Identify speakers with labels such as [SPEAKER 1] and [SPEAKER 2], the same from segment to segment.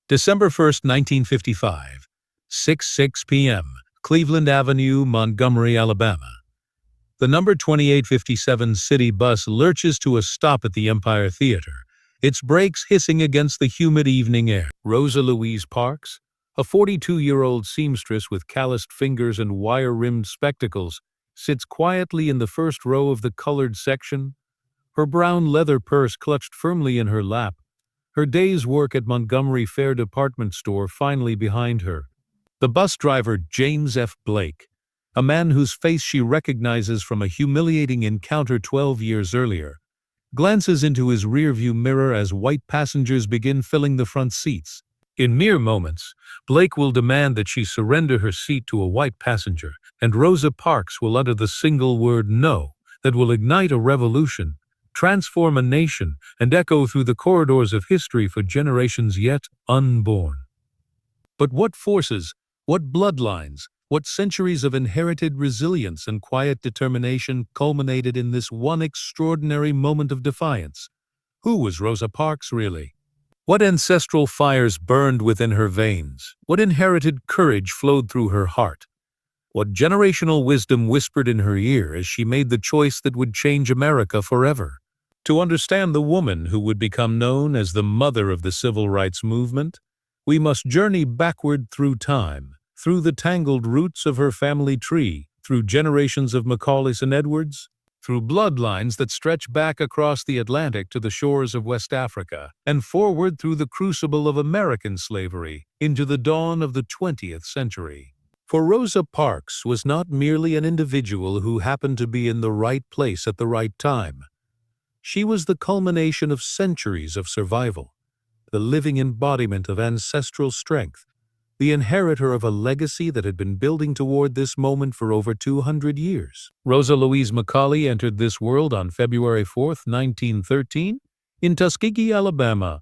[SPEAKER 1] December 1st, 1955, 6:06 p.m., Cleveland Avenue, Montgomery, Alabama. The number 2857 city bus lurches to a stop at the Empire Theater, its brakes hissing against the humid evening air. Rosa Parks, a 42-year-old seamstress with calloused fingers and wire-rimmed spectacles, sits quietly in the first row of the colored section, her brown leather purse clutched firmly in her lap, her day's work at Montgomery Fair department store finally behind her. The bus driver, James F. Blake, a man whose face she recognizes from a humiliating encounter 12 years earlier, glances into his rearview mirror as white passengers begin filling the front seats. In mere moments, Blake will demand that she surrender her seat to a white passenger, and Rosa Parks will utter the single word "no" that will ignite a revolution, transform a nation, and echo through the corridors of history for generations yet unborn. But what forces, what bloodlines, what centuries of inherited resilience and quiet determination culminated in this one extraordinary moment of defiance? Who was Rosa Parks really? What ancestral fires burned within her veins? What inherited courage flowed through her heart? What generational wisdom whispered in her ear as she made the choice that would change America forever? To understand the woman who would become known as the mother of the civil rights movement, we must journey backward through time, through the tangled roots of her family tree, through generations of Macaulays and Edwards, through bloodlines that stretch back across the Atlantic to the shores of West Africa, and forward through the crucible of American slavery into the dawn of the 20th century. For Rosa Parks was not merely an individual who happened to be in the right place at the right time. She was the culmination of centuries of survival, the living embodiment of ancestral strength, the inheritor of a legacy that had been building toward this moment for over 200 years. Rosa Louise Macaulay entered this world on February 4, 1913, in Tuskegee, Alabama,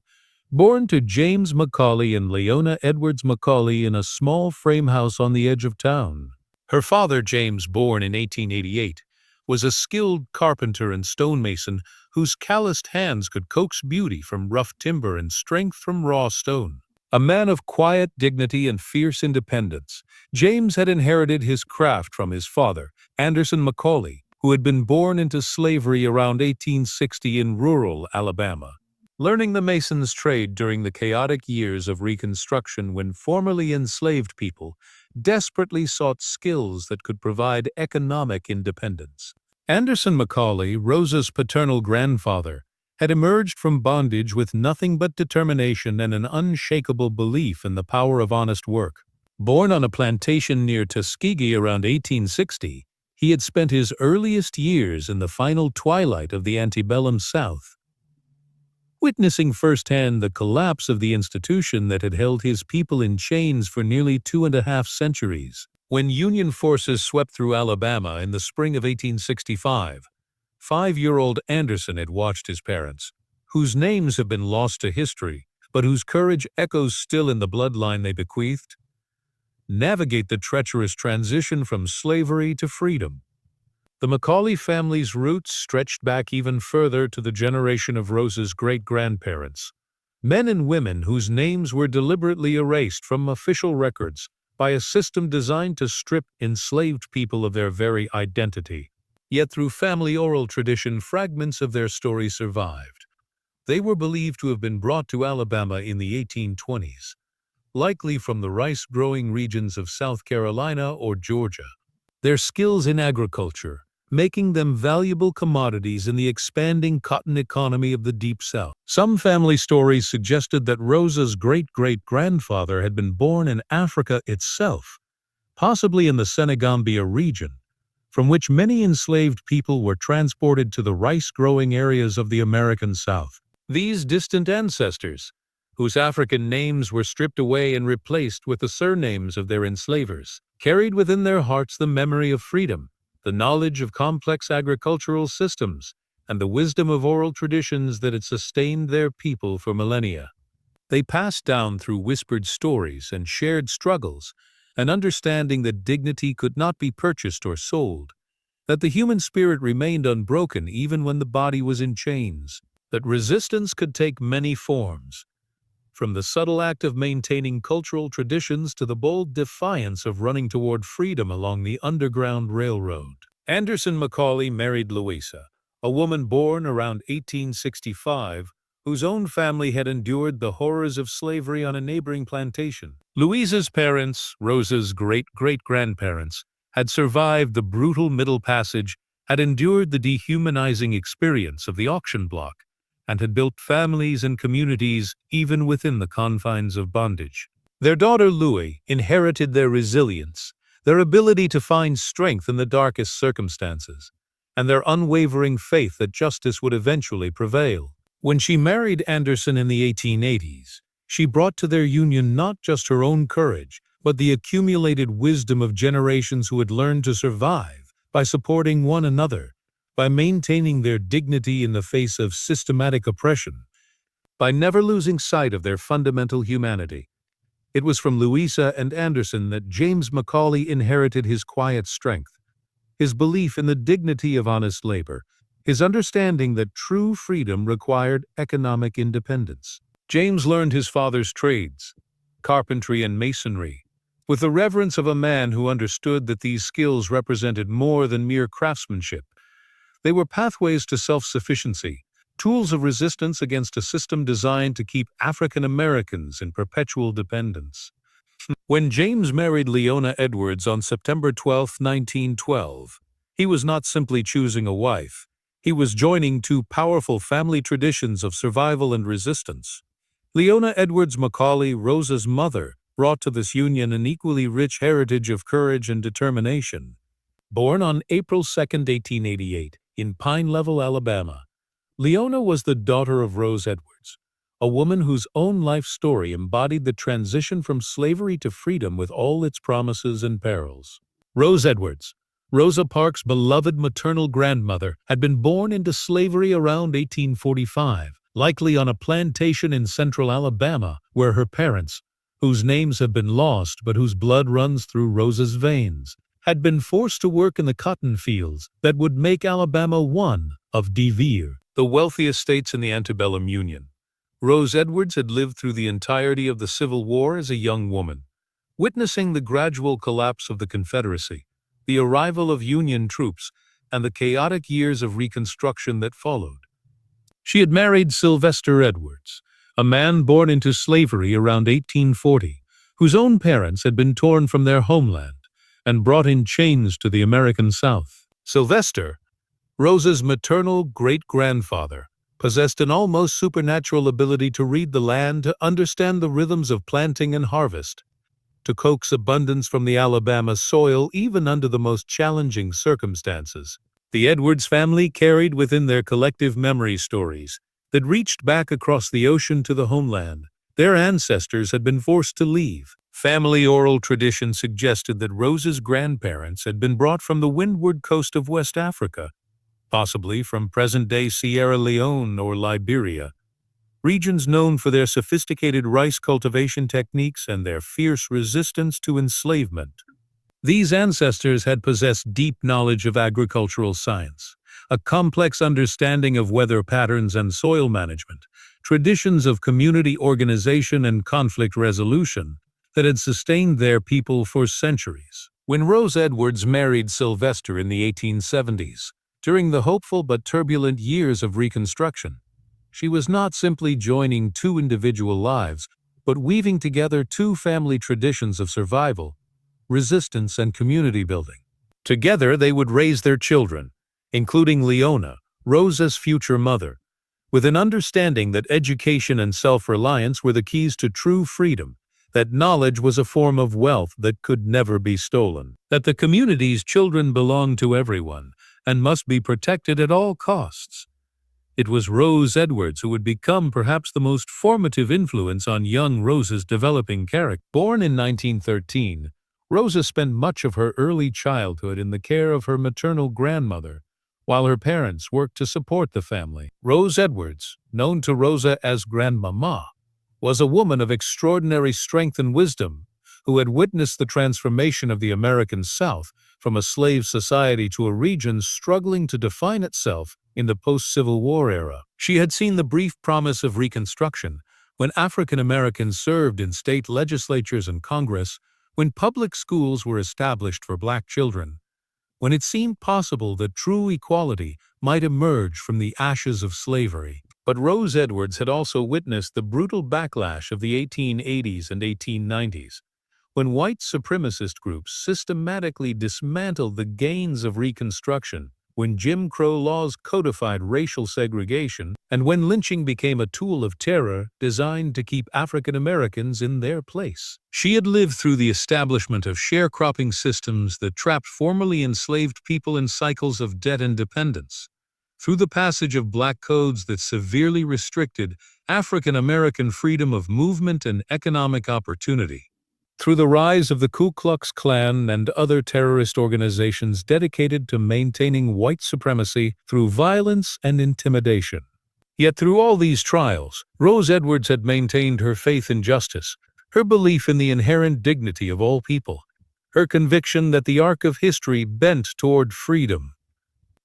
[SPEAKER 1] born to James Macaulay and Leona Edwards Macaulay in a small frame house on the edge of town. Her father, James, born in 1888, was a skilled carpenter and stonemason whose calloused hands could coax beauty from rough timber and strength from raw stone. A man of quiet dignity and fierce independence, James had inherited his craft from his father, Anderson Macaulay, who had been born into slavery around 1860 in rural Alabama. Learning the mason's trade during the chaotic years of Reconstruction when formerly enslaved people desperately sought skills that could provide economic independence. Anderson Macaulay, Rosa's paternal grandfather, had emerged from bondage with nothing but determination and an unshakable belief in the power of honest work. Born on a plantation near Tuskegee around 1860, he had spent his earliest years in the final twilight of the antebellum South, witnessing firsthand the collapse of the institution that had held his people in chains for nearly 2.5 centuries. When Union forces swept through Alabama in the spring of 1865, 5-year-old Anderson had watched his parents, whose names have been lost to history, but whose courage echoes still in the bloodline they bequeathed, navigate the treacherous transition from slavery to freedom. The Macaulay family's roots stretched back even further to the generation of Rosa's great-grandparents, men and women whose names were deliberately erased from official records by a system designed to strip enslaved people of their very identity. Yet through family oral tradition, fragments of their story survived. They were believed to have been brought to Alabama in the 1820s, likely from the rice-growing regions of South Carolina or Georgia. Their skills in agriculture, making them valuable commodities in the expanding cotton economy of the Deep South. Some family stories suggested that Rosa's great-great-grandfather had been born in Africa itself, possibly in the Senegambia region, from which many enslaved people were transported to the rice-growing areas of the American South. These distant ancestors, whose African names were stripped away and replaced with the surnames of their enslavers, carried within their hearts the memory of freedom, the knowledge of complex agricultural systems, and the wisdom of oral traditions that had sustained their people for millennia. They passed down through whispered stories and shared struggles, an understanding that dignity could not be purchased or sold, that the human spirit remained unbroken even when the body was in chains, that resistance could take many forms, from the subtle act of maintaining cultural traditions to the bold defiance of running toward freedom along the Underground Railroad. Anderson Macaulay married Louisa, a woman born around 1865, whose own family had endured the horrors of slavery on a neighboring plantation. Louisa's parents, Rosa's great-great-grandparents, had survived the brutal Middle Passage, had endured the dehumanizing experience of the auction block, and had built families and communities even within the confines of bondage. Their daughter Louis inherited their resilience, their ability to find strength in the darkest circumstances, and their unwavering faith that justice would eventually prevail. When she married Anderson in the 1880s, she brought to their union not just her own courage, but the accumulated wisdom of generations who had learned to survive by supporting one another, by maintaining their dignity in the face of systematic oppression, by never losing sight of their fundamental humanity. It was from Louisa and Anderson that James Macaulay inherited his quiet strength, his belief in the dignity of honest labor, his understanding that true freedom required economic independence. James learned his father's trades, carpentry and masonry, with the reverence of a man who understood that these skills represented more than mere craftsmanship. They were pathways to self-sufficiency, tools of resistance against a system designed to keep African Americans in perpetual dependence. When James married Leona Edwards on September 12, 1912, he was not simply choosing a wife. He was joining two powerful family traditions of survival and resistance. Leona Edwards Macaulay, Rosa's mother, brought to this union an equally rich heritage of courage and determination. Born on April 2, 1888, in Pine Level, Alabama, Leona was the daughter of Rose Edwards, a woman whose own life story embodied the transition from slavery to freedom with all its promises and perils. Rose Edwards, Rosa Parks' beloved maternal grandmother, had been born into slavery around 1845, likely on a plantation in central Alabama where her parents, whose names have been lost but whose blood runs through Rosa's veins, had been forced to work in the cotton fields that would make Alabama one of De Vere, the wealthiest states in the antebellum Union. Rose Edwards had lived through the entirety of the Civil War as a young woman, witnessing the gradual collapse of the Confederacy, the arrival of Union troops, and the chaotic years of Reconstruction that followed. She had married Sylvester Edwards, a man born into slavery around 1840, whose own parents had been torn from their homeland and brought in chains to the American South. Sylvester, Rosa's maternal great-grandfather, possessed an almost supernatural ability to read the land, to understand the rhythms of planting and harvest, to coax abundance from the Alabama soil even under the most challenging circumstances. The Edwards family carried within their collective memory stories that reached back across the ocean to the homeland. Their ancestors had been forced to leave. Family oral tradition suggested that Rosa's grandparents had been brought from the windward coast of West Africa, possibly from present-day Sierra Leone or Liberia, regions known for their sophisticated rice cultivation techniques and their fierce resistance to enslavement. These ancestors had possessed deep knowledge of agricultural science, a complex understanding of weather patterns and soil management, traditions of community organization and conflict resolution that had sustained their people for centuries. When Rose Edwards married Sylvester in the 1870s, during the hopeful but turbulent years of Reconstruction, she was not simply joining two individual lives, but weaving together two family traditions of survival, resistance, and community building. Together they would raise their children, including Leona, Rosa's future mother, with an understanding that education and self-reliance were the keys to true freedom, that knowledge was a form of wealth that could never be stolen, that the community's children belonged to everyone and must be protected at all costs. It was Rose Edwards who would become perhaps the most formative influence on young Rosa's developing character. Born in 1913, Rosa spent much of her early childhood in the care of her maternal grandmother, while her parents worked to support the family. Rose Edwards, known to Rosa as Grandmama, was a woman of extraordinary strength and wisdom who had witnessed the transformation of the American South from a slave society to a region struggling to define itself in the post-Civil War era. She had seen the brief promise of Reconstruction, when African Americans served in state legislatures and Congress, when public schools were established for black children, when it seemed possible that true equality might emerge from the ashes of slavery. But Rose Edwards had also witnessed the brutal backlash of the 1880s and 1890s, when white supremacist groups systematically dismantled the gains of Reconstruction, when Jim Crow laws codified racial segregation, and when lynching became a tool of terror designed to keep African Americans in their place. She had lived through the establishment of sharecropping systems that trapped formerly enslaved people in cycles of debt and dependence, through the passage of black codes that severely restricted African American freedom of movement and economic opportunity, through the rise of the Ku Klux Klan and other terrorist organizations dedicated to maintaining white supremacy through violence and intimidation. Yet through all these trials, Rose Edwards had maintained her faith in justice, her belief in the inherent dignity of all people, her conviction that the arc of history bent toward freedom.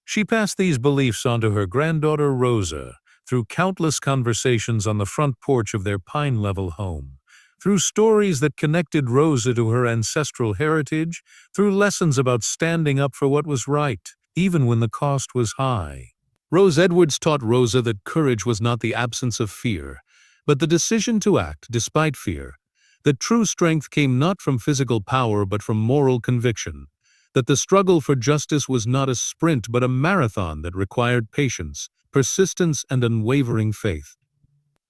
[SPEAKER 1] She passed these beliefs on to her granddaughter Rosa through countless conversations on the front porch of their Pine Level home, through stories that connected Rosa to her ancestral heritage, through lessons about standing up for what was right, even when the cost was high. Rose Edwards taught Rosa that courage was not the absence of fear, but the decision to act despite fear, that true strength came not from physical power but from moral conviction, that the struggle for justice was not a sprint but a marathon that required patience, persistence, and unwavering faith.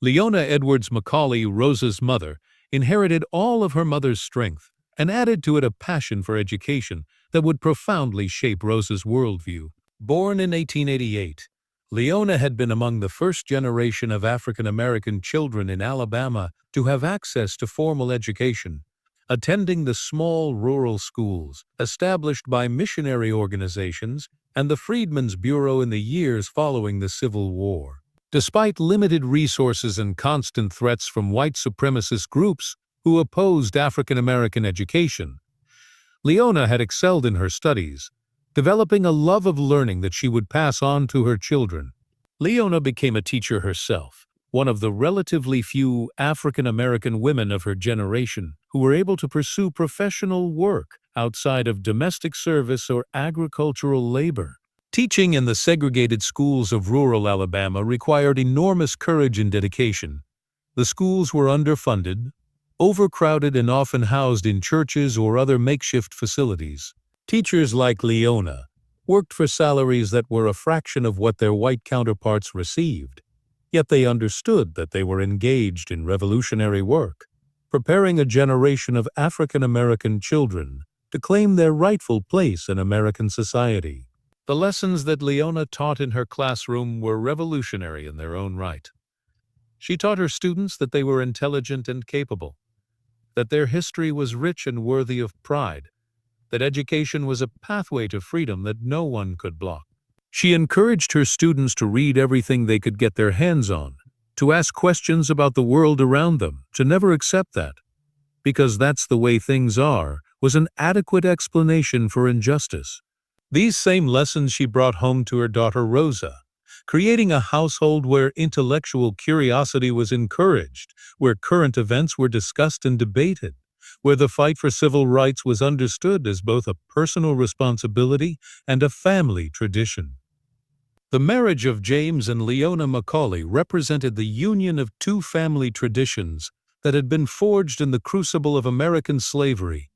[SPEAKER 1] Leona Edwards Macaulay, Rosa's mother, inherited all of her mother's strength and added to it a passion for education that would profoundly shape Rosa's worldview. Born in 1888, Leona had been among the first generation of African American children in Alabama to have access to formal education, attending the small rural schools established by missionary organizations and the Freedmen's Bureau in the years following the Civil War. Despite limited resources and constant threats from white supremacist groups who opposed African American education, Leona had excelled in her studies, developing a love of learning that she would pass on to her children. Leona became a teacher herself, one of the relatively few African American women of her generation who were able to pursue professional work outside of domestic service or agricultural labor. Teaching in the segregated schools of rural Alabama required enormous courage and dedication. The schools were underfunded, overcrowded, and often housed in churches or other makeshift facilities. Teachers like Leona worked for salaries that were a fraction of what their white counterparts received, yet they understood that they were engaged in revolutionary work, preparing a generation of African American children to claim their rightful place in American society. The lessons that Leona taught in her classroom were revolutionary in their own right. She taught her students that they were intelligent and capable, that their history was rich and worthy of pride, that education was a pathway to freedom that no one could block. She encouraged her students to read everything they could get their hands on, to ask questions about the world around them, to never accept that, because that's the way things are, was an adequate explanation for injustice. These same lessons she brought home to her daughter Rosa, creating a household where intellectual curiosity was encouraged, where current events were discussed and debated, where the fight for civil rights was understood as both a personal responsibility and a family tradition. The marriage of James and Leona Macaulay represented the union of two family traditions that had been forged in the crucible of American slavery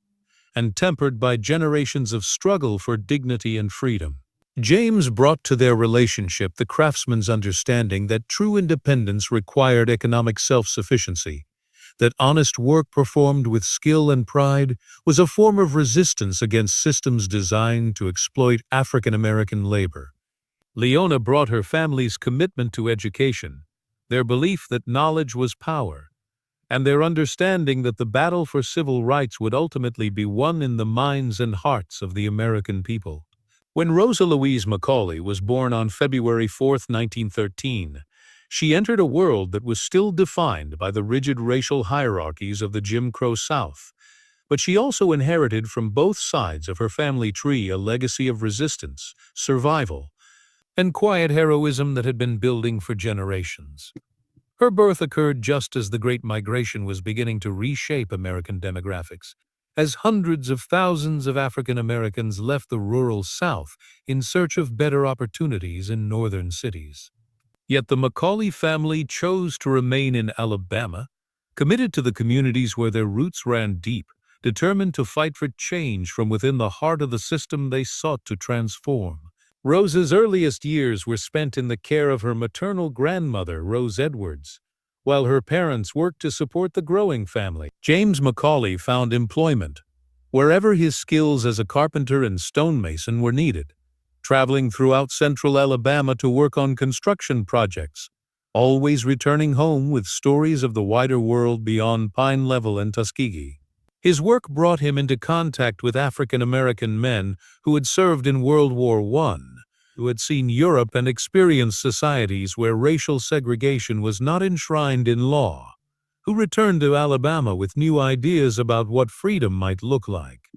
[SPEAKER 1] and tempered by generations of struggle for dignity and freedom. James brought to their relationship the craftsman's understanding that true independence required economic self-sufficiency, that honest work performed with skill and pride was a form of resistance against systems designed to exploit African American labor. Leona brought her family's commitment to education, their belief that knowledge was power, and their understanding that the battle for civil rights would ultimately be won in the minds and hearts of the American people. When Rosa Louise Macaulay was born on February 4, 1913, she entered a world that was still defined by the rigid racial hierarchies of the Jim Crow South, but she also inherited from both sides of her family tree a legacy of resistance, survival, and quiet heroism that had been building for generations. Her birth occurred just as the Great Migration was beginning to reshape American demographics, as hundreds of thousands of African Americans left the rural South in search of better opportunities in northern cities. Yet the Macaulay family chose to remain in Alabama, committed to the communities where their roots ran deep, determined to fight for change from within the heart of the system they sought to transform. Rosa's earliest years were spent in the care of her maternal grandmother, Rose Edwards, while her parents worked to support the growing family. James Macaulay found employment wherever his skills as a carpenter and stonemason were needed, traveling throughout central Alabama to work on construction projects, always returning home with stories of the wider world beyond Pine Level and Tuskegee. His work brought him into contact with African American men who had served in World War I, who had seen Europe and experienced societies where racial segregation was not enshrined in law, who returned to Alabama with new ideas about what freedom might look like.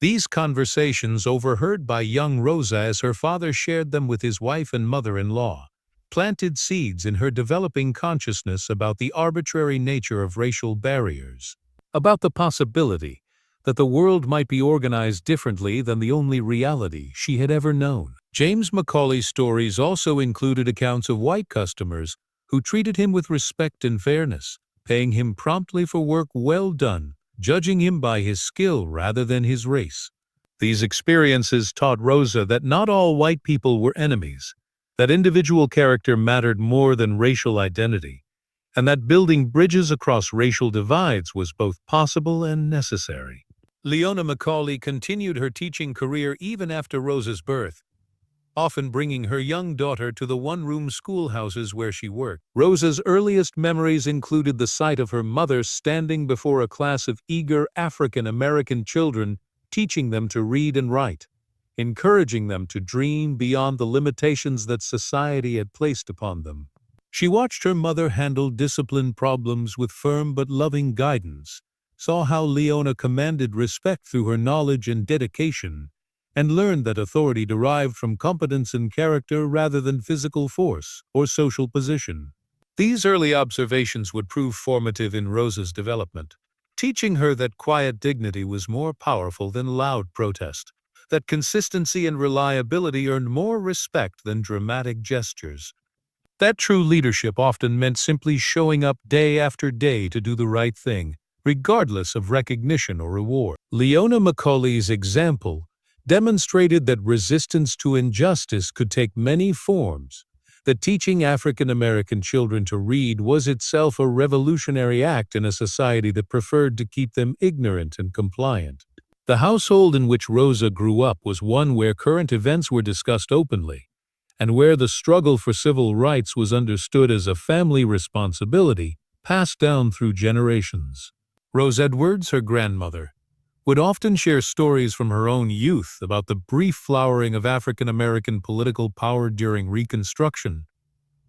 [SPEAKER 1] These conversations, overheard by young Rosa as her father shared them with his wife and mother-in-law, planted seeds in her developing consciousness about the arbitrary nature of racial barriers, about the possibility that the world might be organized differently than the only reality she had ever known. James Macaulay's stories also included accounts of white customers who treated him with respect and fairness, paying him promptly for work well done, judging him by his skill rather than his race. These experiences taught Rosa that not all white people were enemies, that individual character mattered more than racial identity, and that building bridges across racial divides was both possible and necessary. Leona Macaulay continued her teaching career even after Rosa's birth, often bringing her young daughter to the one-room schoolhouses where she worked. Rosa's earliest memories included the sight of her mother standing before a class of eager African American children, teaching them to read and write, encouraging them to dream beyond the limitations that society had placed upon them. She watched her mother handle discipline problems with firm but loving guidance, saw how Leona commanded respect through her knowledge and dedication, and learned that authority derived from competence and character rather than physical force or social position. These early observations would prove formative in Rosa's development, teaching her that quiet dignity was more powerful than loud protest, that consistency and reliability earned more respect than dramatic gestures. That true leadership often meant simply showing up day after day to do the right thing, regardless of recognition or reward. Leona Macaulay's example demonstrated that resistance to injustice could take many forms, that teaching African American children to read was itself a revolutionary act in a society that preferred to keep them ignorant and compliant. The household in which Rosa grew up was one where current events were discussed openly, and where the struggle for civil rights was understood as a family responsibility passed down through generations. Rose Edwards, her grandmother, would often share stories from her own youth about the brief flowering of African American political power during Reconstruction,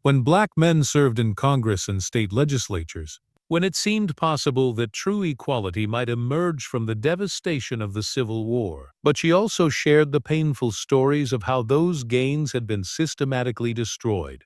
[SPEAKER 1] when black men served in Congress and state legislatures, when it seemed possible that true equality might emerge from the devastation of the Civil War. But she also shared the painful stories of how those gains had been systematically destroyed,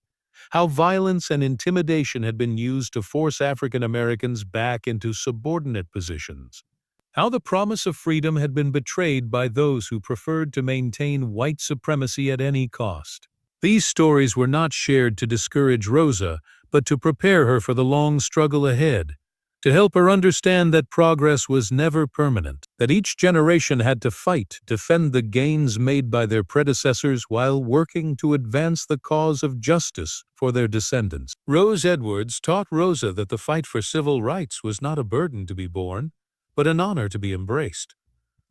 [SPEAKER 1] how violence and intimidation had been used to force African Americans back into subordinate positions, how the promise of freedom had been betrayed by those who preferred to maintain white supremacy at any cost. These stories were not shared to discourage Rosa, but to prepare her for the long struggle ahead, to help her understand that progress was never permanent, that each generation had to fight, defend the gains made by their predecessors while working to advance the cause of justice for their descendants. Rose Edwards taught Rosa that the fight for civil rights was not a burden to be borne, but an honor to be embraced,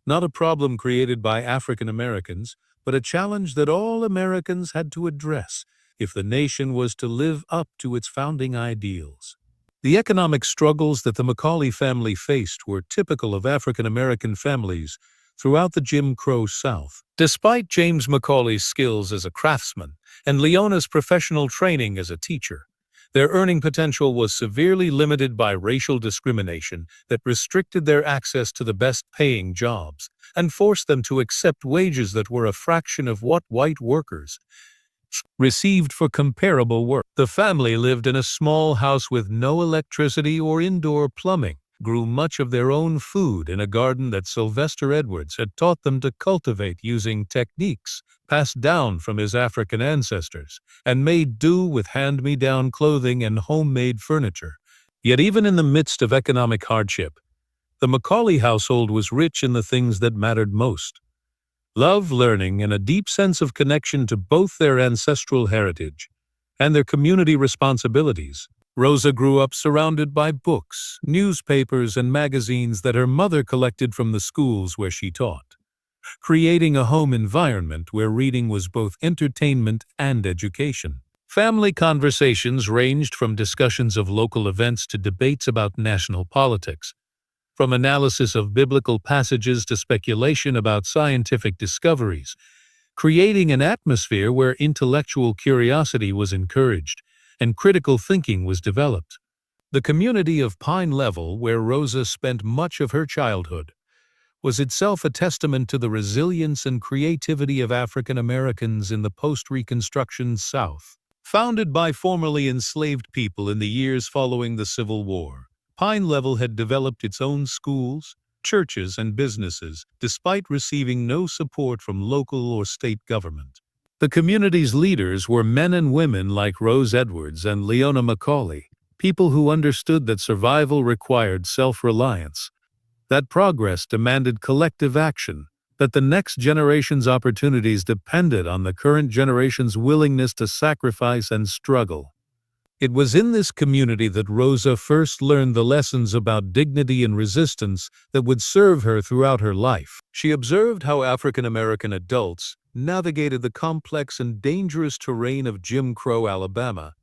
[SPEAKER 1] not a problem created by African Americans, but a challenge that all Americans had to address if the nation was to live up to its founding ideals. The economic struggles that the Macaulay family faced were typical of African American families throughout the Jim Crow South. Despite James Macaulay's skills as a craftsman and Leona's professional training as a teacher, their earning potential was severely limited by racial discrimination that restricted their access to the best-paying jobs and forced them to accept wages that were a fraction of what white workers received for comparable work. The family lived in a small house with no electricity or indoor plumbing, grew much of their own food in a garden that Sylvester Edwards had taught them to cultivate using techniques passed down from his African ancestors, and made do with hand-me-down clothing and homemade furniture. Yet even in the midst of economic hardship, the Macaulay household was rich in the things that mattered most: love, learning, and a deep sense of connection to both their ancestral heritage and their community responsibilities. Rosa grew up surrounded by books, newspapers, and magazines that her mother collected from the schools where she taught, creating a home environment where reading was both entertainment and education. Family conversations ranged from discussions of local events to debates about national politics, from analysis of biblical passages to speculation about scientific discoveries, creating an atmosphere where intellectual curiosity was encouraged and critical thinking was developed. The community of Pine Level, where Rosa spent much of her childhood, was itself a testament to the resilience and creativity of African Americans in the post-Reconstruction South. Founded by formerly enslaved people in the years following the Civil War, Pine Level had developed its own schools, churches, and businesses, despite receiving no support from local or state government. The community's leaders were men and women like Rose Edwards and Leona Macaulay, people who understood that survival required self-reliance, that progress demanded collective action, that the next generation's opportunities depended on the current generation's willingness to sacrifice and struggle. It was in this community that Rosa first learned the lessons about dignity and resistance that would serve her throughout her life. She observed how African American adults navigated the complex and dangerous terrain of Jim Crow Alabama,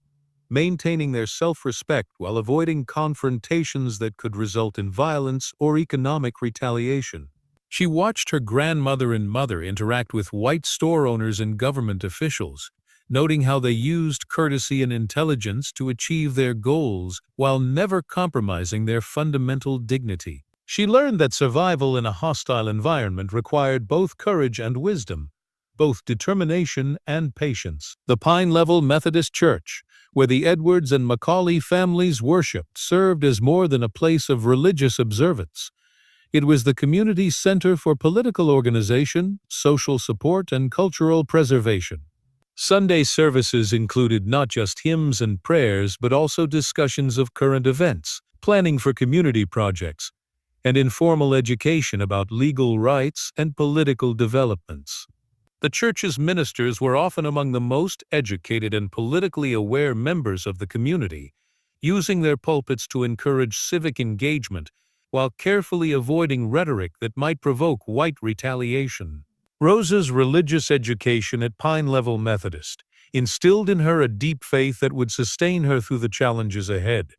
[SPEAKER 1] maintaining their self-respect while avoiding confrontations that could result in violence or economic retaliation. She watched her grandmother and mother interact with white store owners and government officials, noting how they used courtesy and intelligence to achieve their goals while never compromising their fundamental dignity. She learned that survival in a hostile environment required both courage and wisdom, both determination and patience. The Pine Level Methodist Church, where the Edwards and Macaulay families worshipped, served as more than a place of religious observance. It was the community's center for political organization, social support, and cultural preservation. Sunday services included not just hymns and prayers, but also discussions of current events, planning for community projects, and informal education about legal rights and political developments. The church's ministers were often among the most educated and politically aware members of the community, using their pulpits to encourage civic engagement while carefully avoiding rhetoric that might provoke white retaliation. Rosa's religious education at Pine Level Methodist instilled in her a deep faith that would sustain her through the challenges ahead,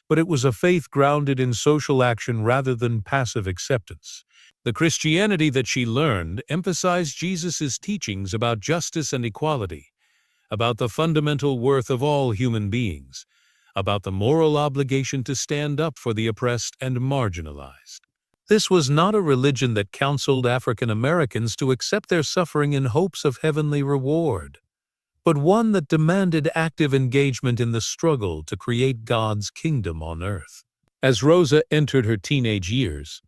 [SPEAKER 1] but it was a faith grounded in social action rather than passive acceptance. The Christianity that she learned emphasized Jesus' teachings about justice and equality, about the fundamental worth of all human beings, about the moral obligation to stand up for the oppressed and marginalized. This was not a religion that counseled African Americans to accept their suffering in hopes of heavenly reward, but one that demanded active engagement in the struggle to create God's kingdom on earth. As Rosa entered her teenage years,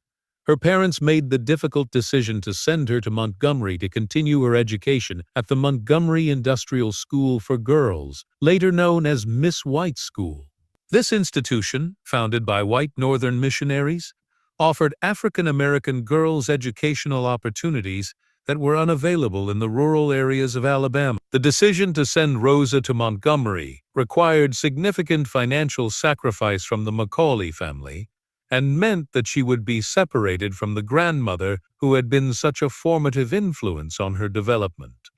[SPEAKER 1] her parents made the difficult decision to send her to Montgomery to continue her education at the Montgomery Industrial School for Girls, later known as Miss White School. This institution, founded by white Northern missionaries, offered African American girls educational opportunities that were unavailable in the rural areas of Alabama. The decision to send Rosa to Montgomery required significant financial sacrifice from the Macaulay family, and meant that she would be separated from the grandmother who had been such a formative influence on her development.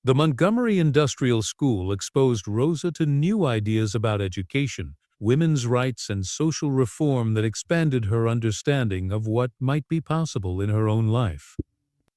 [SPEAKER 1] The Montgomery Industrial School exposed Rosa to new ideas about education, women's rights, and social reform that expanded her understanding of what might be possible in her own life.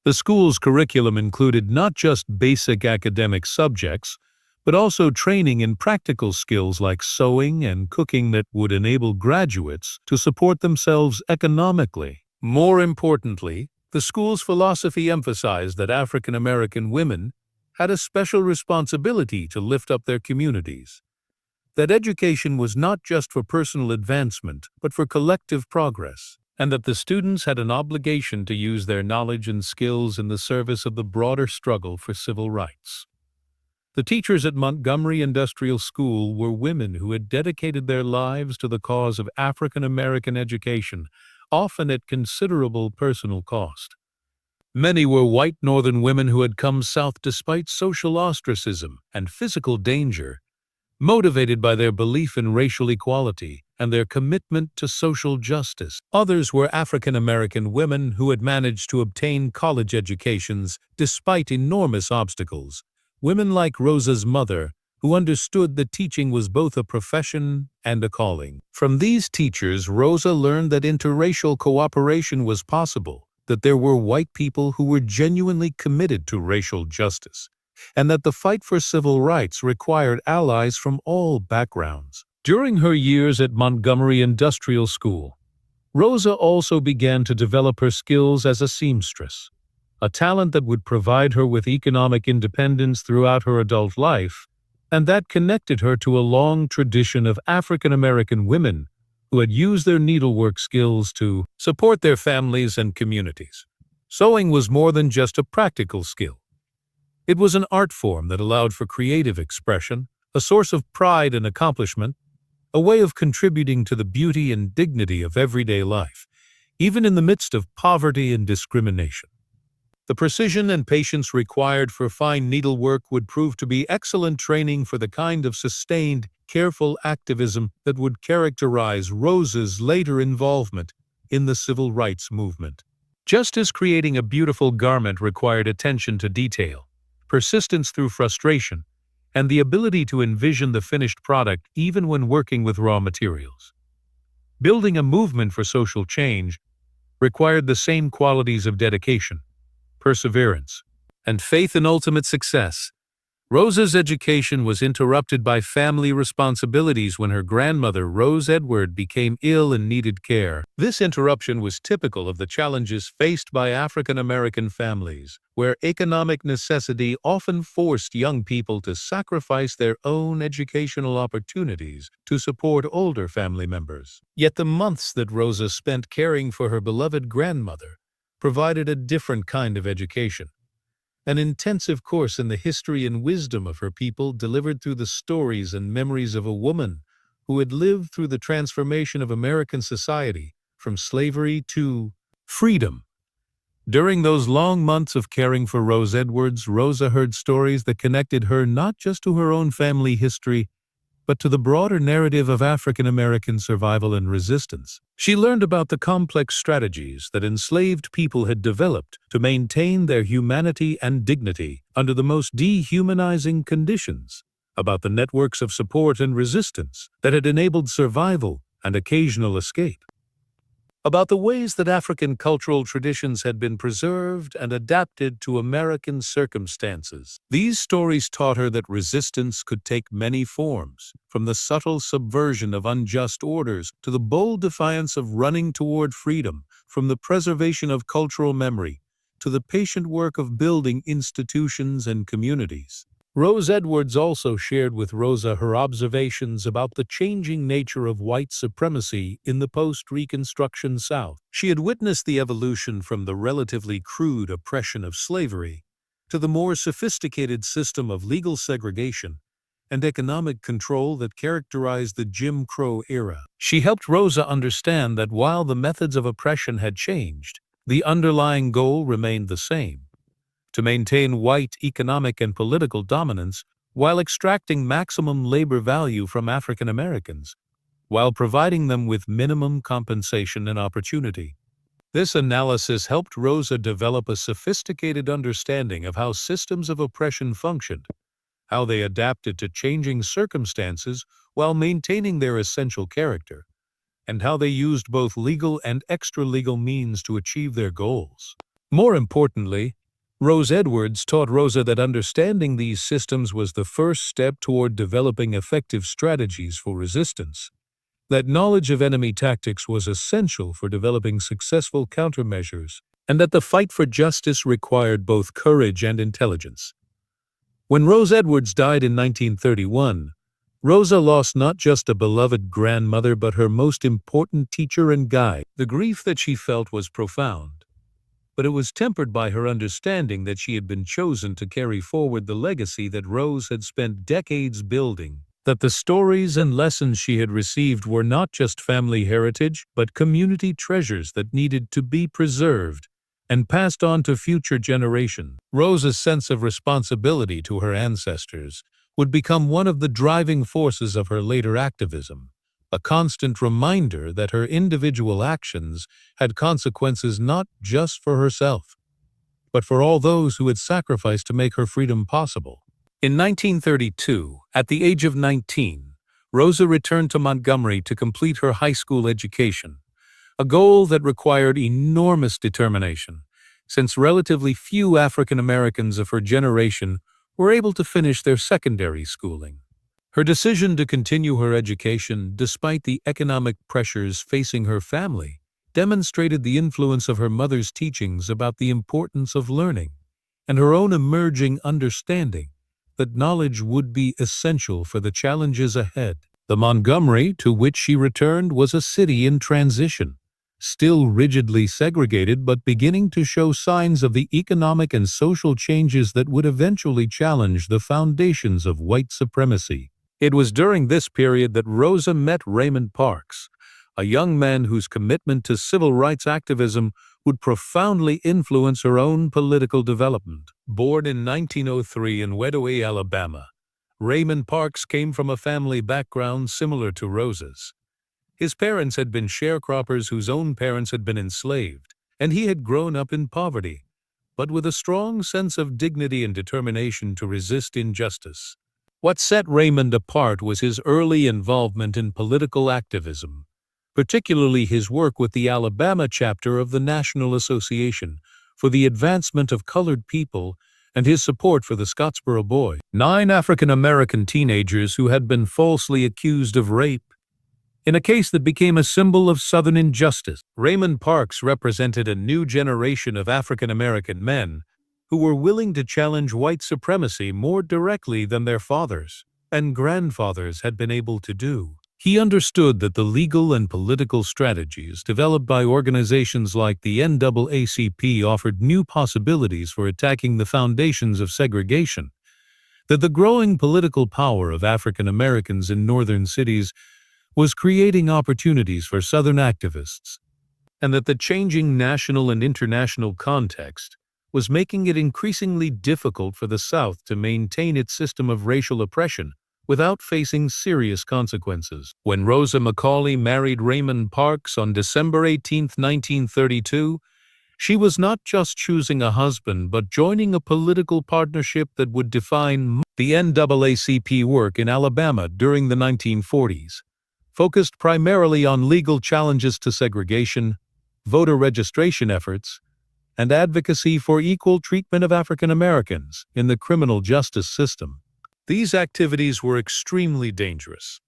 [SPEAKER 1] The school's curriculum included not just basic academic subjects, but also training in practical skills like sewing and cooking that would enable graduates to support themselves economically. More importantly, the school's philosophy emphasized that African American women had a special responsibility to lift up their communities. That education was not just for personal advancement, but for collective progress, and that the students had an obligation to use their knowledge and skills in the service of the broader struggle for civil rights. The teachers at Montgomery Industrial School were women who had dedicated their lives to the cause of African American education, often at considerable personal cost. Many were white Northern women who had come south despite social ostracism and physical danger, motivated by their belief in racial equality and their commitment to social justice. Others were African American women who had managed to obtain college educations despite enormous obstacles. Women like Rosa's mother, who understood that teaching was both a profession and a calling. From these teachers, Rosa learned that interracial cooperation was possible, that there were white people who were genuinely committed to racial justice, and that the fight for civil rights required allies from all backgrounds. During her years at Montgomery Industrial School, Rosa also began to develop her skills as a seamstress, a talent that would provide her with economic independence throughout her adult life, and that connected her to a long tradition of African American women who had used their needlework skills to support their families and communities. Sewing was more than just a practical skill. It was an art form that allowed for creative expression, a source of pride and accomplishment, a way of contributing to the beauty and dignity of everyday life, even in the midst of poverty and discrimination. The precision and patience required for fine needlework would prove to be excellent training for the kind of sustained, careful activism that would characterize Rosa's later involvement in the civil rights movement. Just as creating a beautiful garment required attention to detail, persistence through frustration, and the ability to envision the finished product even when working with raw materials. Building a movement for social change required the same qualities of dedication, perseverance, and faith in ultimate success. Rosa's education was interrupted by family responsibilities when her grandmother, Rose Edward, became ill and needed care. This interruption was typical of the challenges faced by African American families, where economic necessity often forced young people to sacrifice their own educational opportunities to support older family members. Yet the months that Rosa spent caring for her beloved grandmother provided a different kind of education. An intensive course in the history and wisdom of her people delivered through the stories and memories of a woman who had lived through the transformation of American society from slavery to freedom. During those long months of caring for Rose Edwards, Rosa heard stories that connected her not just to her own family history, but to the broader narrative of African American survival and resistance. She learned about the complex strategies that enslaved people had developed to maintain their humanity and dignity under the most dehumanizing conditions, about the networks of support and resistance that had enabled survival and occasional escape, about the ways that African cultural traditions had been preserved and adapted to American circumstances. These stories taught her that resistance could take many forms, from the subtle subversion of unjust orders to the bold defiance of running toward freedom, from the preservation of cultural memory to the patient work of building institutions and communities. Rose Edwards also shared with Rosa her observations about the changing nature of white supremacy in the post-Reconstruction South. She had witnessed the evolution from the relatively crude oppression of slavery to the more sophisticated system of legal segregation and economic control that characterized the Jim Crow era. She helped Rosa understand that while the methods of oppression had changed, the underlying goal remained the same: to maintain white economic and political dominance while extracting maximum labor value from African Americans, while providing them with minimum compensation and opportunity. This analysis helped Rosa develop a sophisticated understanding of how systems of oppression functioned, how they adapted to changing circumstances while maintaining their essential character, and how they used both legal and extra-legal means to achieve their goals. More importantly, Rose Edwards taught Rosa that understanding these systems was the first step toward developing effective strategies for resistance, that knowledge of enemy tactics was essential for developing successful countermeasures, and that the fight for justice required both courage and intelligence. When Rose Edwards died in 1931, Rosa lost not just a beloved grandmother but her most important teacher and guide. The grief that she felt was profound, but it was tempered by her understanding that she had been chosen to carry forward the legacy that Rose had spent decades building, that the stories and lessons she had received were not just family heritage but community treasures that needed to be preserved and passed on to future generations. Rosa's sense of responsibility to her ancestors would become one of the driving forces of her later activism, a constant reminder that her individual actions had consequences not just for herself, but for all those who had sacrificed to make her freedom possible. In 1932, at the age of 19, Rosa returned to Montgomery to complete her high school education, a goal that required enormous determination, since relatively few African Americans of her generation were able to finish their secondary schooling. Her decision to continue her education, despite the economic pressures facing her family, demonstrated the influence of her mother's teachings about the importance of learning, and her own emerging understanding that knowledge would be essential for the challenges ahead. The Montgomery to which she returned was a city in transition, still rigidly segregated but beginning to show signs of the economic and social changes that would eventually challenge the foundations of white supremacy. It was during this period that Rosa met Raymond Parks, a young man whose commitment to civil rights activism would profoundly influence her own political development. Born in 1903 in Wedowee, Alabama, Raymond Parks came from a family background similar to Rosa's. His parents had been sharecroppers whose own parents had been enslaved, and he had grown up in poverty, but with a strong sense of dignity and determination to resist injustice. What set Raymond apart was his early involvement in political activism, particularly his work with the Alabama chapter of the National Association for the Advancement of Colored People and his support for the Scottsboro Boys, 9 African American teenagers who had been falsely accused of rape, in a case that became a symbol of Southern injustice. Raymond Parks represented a new generation of African American men who were willing to challenge white supremacy more directly than their fathers and grandfathers had been able to do. He understood that the legal and political strategies developed by organizations like the NAACP offered new possibilities for attacking the foundations of segregation, that the growing political power of African Americans in northern cities was creating opportunities for Southern activists, and that the changing national and international context was making it increasingly difficult for the South to maintain its system of racial oppression without facing serious consequences. When Rosa Macaulay married Raymond Parks on December 18, 1932, she was not just choosing a husband but joining a political partnership that would define the NAACP work in Alabama during the 1940s. Focused primarily on legal challenges to segregation, voter registration efforts, and advocacy for equal treatment of African Americans in the criminal justice system. These activities were extremely dangerous.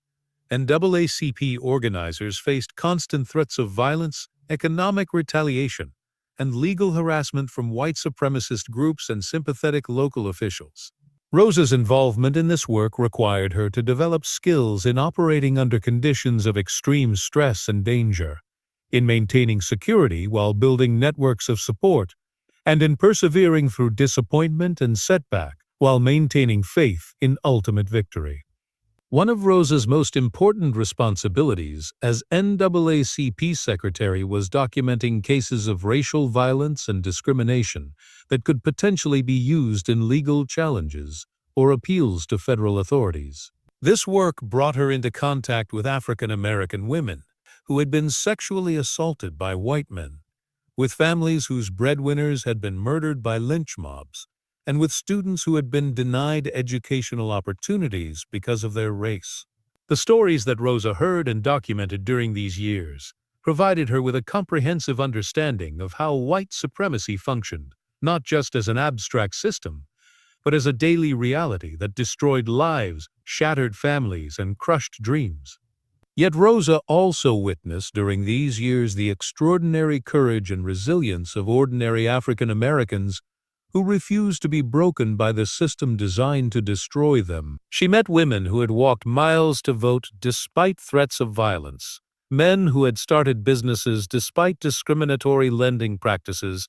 [SPEAKER 1] NAACP organizers faced constant threats of violence, economic retaliation, and legal harassment from white supremacist groups and sympathetic local officials. Rosa's involvement in this work required her to develop skills in operating under conditions of extreme stress and danger, in maintaining security while building networks of support, and in persevering through disappointment and setback while maintaining faith in ultimate victory. One of Rosa's most important responsibilities as NAACP secretary was documenting cases of racial violence and discrimination that could potentially be used in legal challenges or appeals to federal authorities. This work brought her into contact with African American women who had been sexually assaulted by white men, with families whose breadwinners had been murdered by lynch mobs, and with students who had been denied educational opportunities because of their race. The stories that Rosa heard and documented during these years provided her with a comprehensive understanding of how white supremacy functioned, not just as an abstract system, but as a daily reality that destroyed lives, shattered families, and crushed dreams. Yet Rosa also witnessed during these years the extraordinary courage and resilience of ordinary African Americans who refused to be broken by the system designed to destroy them. She met women who had walked miles to vote despite threats of violence, men who had started businesses despite discriminatory lending practices,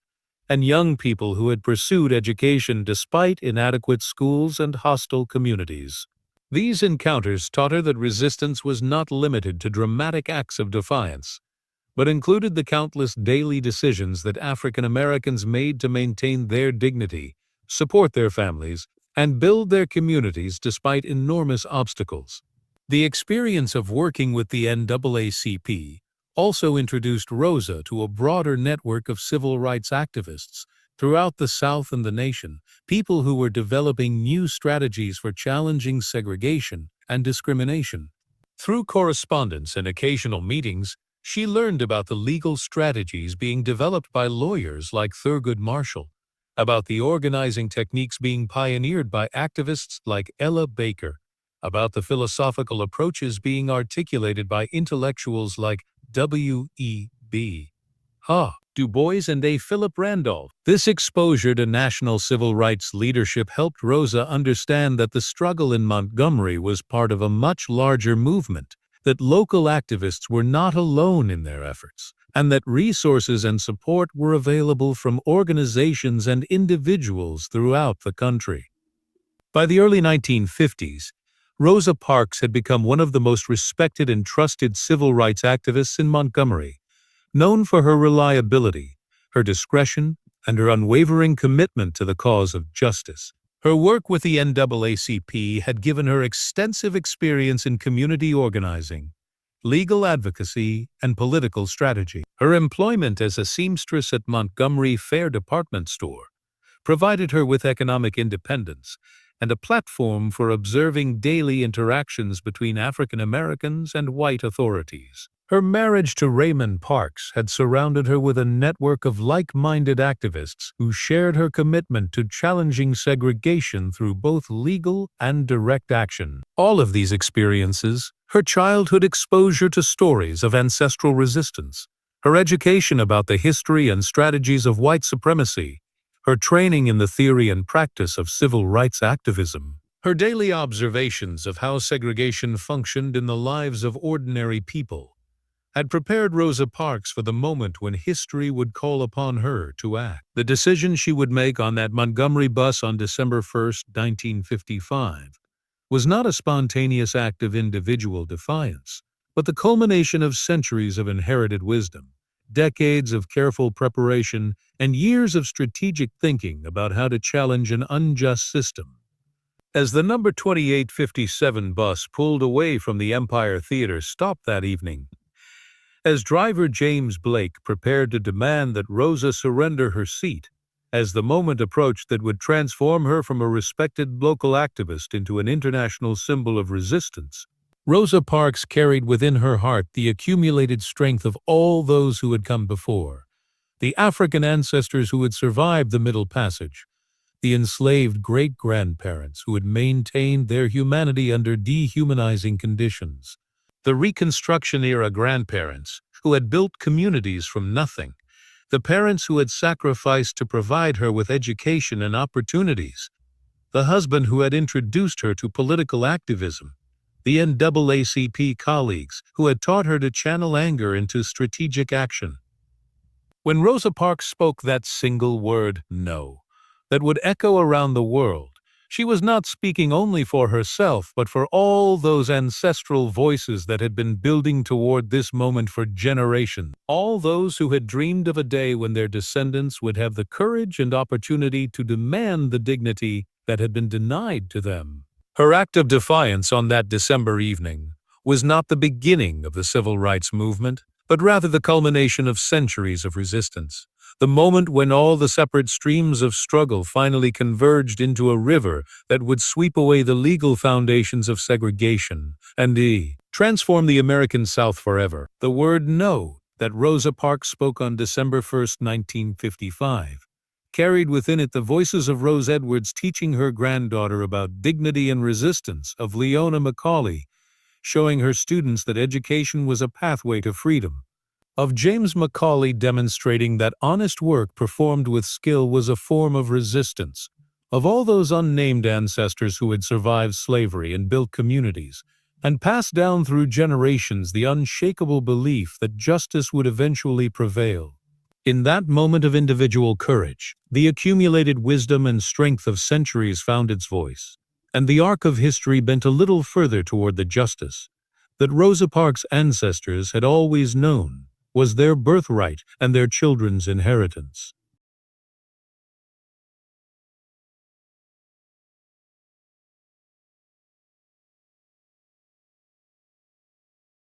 [SPEAKER 1] and young people who had pursued education despite inadequate schools and hostile communities. These encounters taught her that resistance was not limited to dramatic acts of defiance, but included the countless daily decisions that African Americans made to maintain their dignity, support their families, and build their communities despite enormous obstacles. The experience of working with the NAACP also introduced Rosa to a broader network of civil rights activists throughout the South and the nation, people who were developing new strategies for challenging segregation and discrimination. Through correspondence and occasional meetings, she learned about the legal strategies being developed by lawyers like Thurgood Marshall, about the organizing techniques being pioneered by activists like Ella Baker, about the philosophical approaches being articulated by intellectuals like W.E.B. Du Bois and A. Philip Randolph. This exposure to national civil rights leadership helped Rosa understand that the struggle in Montgomery was part of a much larger movement, that local activists were not alone in their efforts, and that resources and support were available from organizations and individuals throughout the country. By the early 1950s, Rosa Parks had become one of the most respected and trusted civil rights activists in Montgomery, known for her reliability, her discretion, and her unwavering commitment to the cause of justice. Her work with the NAACP had given her extensive experience in community organizing, legal advocacy, and political strategy. Her employment as a seamstress at Montgomery Fair department store provided her with economic independence and a platform for observing daily interactions between African Americans and white authorities. Her marriage to Raymond Parks had surrounded her with a network of like-minded activists who shared her commitment to challenging segregation through both legal and direct action. All of these experiences, her childhood exposure to stories of ancestral resistance, her education about the history and strategies of white supremacy, her training in the theory and practice of civil rights activism, her daily observations of how segregation functioned in the lives of ordinary people, had prepared Rosa Parks for the moment when history would call upon her to act. The decision she would make on that Montgomery bus on December 1, 1955, was not a spontaneous act of individual defiance, but the culmination of centuries of inherited wisdom, decades of careful preparation, and years of strategic thinking about how to challenge an unjust system. As the number 2857 bus pulled away from the Empire Theater stop that evening, as driver James Blake prepared to demand that Rosa surrender her seat, as the moment approached that would transform her from a respected local activist into an international symbol of resistance, Rosa Parks carried within her heart the accumulated strength of all those who had come before, the African ancestors who had survived the Middle Passage, the enslaved great-grandparents who had maintained their humanity under dehumanizing conditions, the Reconstruction-era grandparents who had built communities from nothing, the parents who had sacrificed to provide her with education and opportunities, the husband who had introduced her to political activism, the NAACP colleagues who had taught her to channel anger into strategic action. When Rosa Parks spoke that single word, "no," that would echo around the world, she was not speaking only for herself, but for all those ancestral voices that had been building toward this moment for generations, all those who had dreamed of a day when their descendants would have the courage and opportunity to demand the dignity that had been denied to them. Her act of defiance on that December evening was not the beginning of the civil rights movement, but rather the culmination of centuries of resistance. The moment when all the separate streams of struggle finally converged into a river that would sweep away the legal foundations of segregation and transform the American South forever. The word "no" that Rosa Parks spoke on December 1, 1955, carried within it the voices of Rose Edwards teaching her granddaughter about dignity and resistance, of Leona Macaulay showing her students that education was a pathway to freedom, of James Macaulay demonstrating that honest work performed with skill was a form of resistance, of all those unnamed ancestors who had survived slavery and built communities, and passed down through generations the unshakable belief that justice would eventually prevail. In that moment of individual courage, the accumulated wisdom and strength of centuries found its voice, and the arc of history bent a little further toward the justice that Rosa Parks' ancestors had always known was their birthright and their children's inheritance.